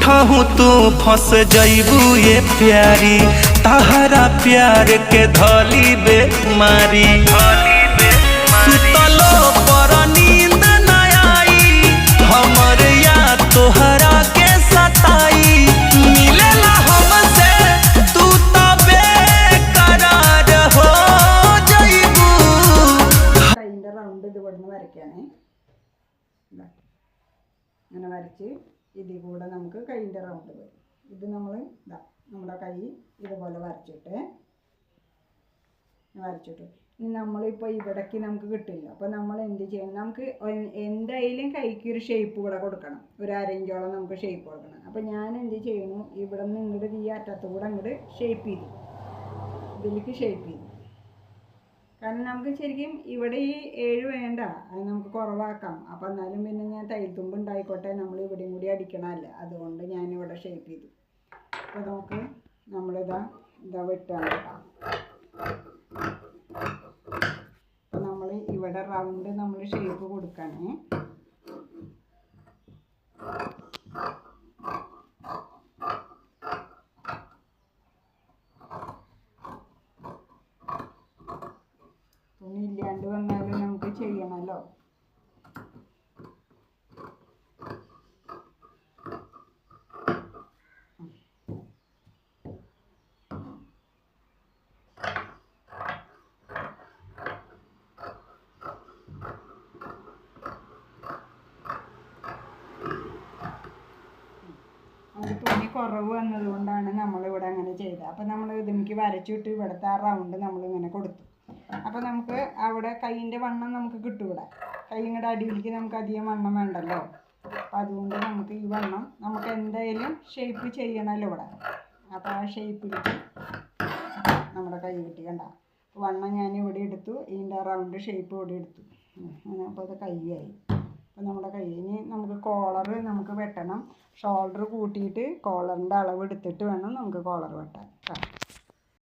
झूठहू तू फंस जइबू ये प्यारी तहरा प्यार के धली बेमारी सुतलो पर नींद न आई हमर या तोहरा के सताई मिलेला हमसे तू तो बेकरार हो जइबू കൈൻ്റെ റൗണ്ട് ഇത് ഇവിടുന്ന് വരയ്ക്കാനേ ഇങ്ങനെ വരച്ച് ഇതിൽ കൂടെ നമുക്ക് കൈൻ്റെ റൗണ്ട് വരും ഇത് നമ്മൾ നമ്മുടെ കൈ ഇതുപോലെ വരച്ചിട്ട് ഇനി നമ്മളിപ്പോൾ ഇവിടേക്ക് നമുക്ക് കിട്ടില്ല അപ്പോൾ നമ്മൾ എന്ത് ചെയ്യണം നമുക്ക് എന്തായാലും കൈക്ക് ഒരു ഷേപ്പ് കൂടെ കൊടുക്കണം ഒരു അരഞ്ചോളം നമുക്ക് ഷേപ്പ് കൊടുക്കണം അപ്പോൾ ഞാൻ എന്ത് ചെയ്യണു ഇവിടെ നിന്ന് ഇങ്ങോട്ട് ഈ അറ്റത്ത് കൂടെ അങ്ങോട്ട് ഷേപ്പ് ചെയ്തു ഇതിലേക്ക് ഷേപ്പ് ചെയ്തു കാരണം നമുക്ക് ശരിക്കും ഇവിടെ ഈ 7 വേണ്ട അത് നമുക്ക് കുറവാക്കാം അപ്പോൾ എന്നാലും പിന്നെ ഞാൻ തയ്യൽത്തുമ്പ് ഉണ്ടായിക്കോട്ടെ നമ്മൾ ഇവിടെയും കൂടി അടിക്കണമല്ല അതുകൊണ്ട് ഞാനിവിടെ ഷേപ്പ് ചെയ്തു അപ്പോൾ നമുക്ക് നമ്മളിതാ വെട്ടാണ് അപ്പോൾ നമ്മൾ ഇവിടെ റൗണ്ട് നമ്മൾ ഷേപ്പ് കൊടുക്കണേ തുണി ഇല്ലാണ്ട് വന്നാലും നമുക്ക് ചെയ്യണമല്ലോ നമുക്ക് തുണി കുറവ് വന്നതുകൊണ്ടാണ് നമ്മളിവിടെ അങ്ങനെ ചെയ്തത് അപ്പോൾ നമ്മൾ ഇതിലേക്ക് വരച്ചിട്ട് ഇവിടുത്തെ ആ റൗണ്ട് നമ്മളിങ്ങനെ കൊടുത്തു അപ്പോൾ നമുക്ക് അവിടെ കൈയിൻ്റെ വണ്ണം നമുക്ക് കിട്ടും ഇവിടെ കൈ ഇങ്ങോട്ട് അടിയിലേക്ക് നമുക്ക് അധികം വണ്ണം വേണ്ടല്ലോ അപ്പോൾ അതുകൊണ്ട് നമുക്ക് ഈ വണ്ണം നമുക്ക് എന്തായാലും ഷേപ്പ് ചെയ്യണമല്ലോ ഇവിടെ അപ്പോൾ ആ ഷേപ്പിലേക്ക് നമ്മുടെ കൈ കിട്ടി കണ്ട വണ്ണം ഞാൻ ഇവിടെ എടുത്തു ഇതിൻ്റെ റൗണ്ട് ഷേപ്പ് ഇവിടെ എടുത്തു അപ്പോൾ അത് കൈയായി അപ്പോൾ നമ്മുടെ കൈയിന് നമുക്ക് കോളർ നമുക്ക് വെട്ടണം ഷോൾഡർ കൂട്ടിയിട്ട് കോളറിൻ്റെ അളവ് എടുത്തിട്ട് വേണം നമുക്ക് കോളർ വെട്ടാൻ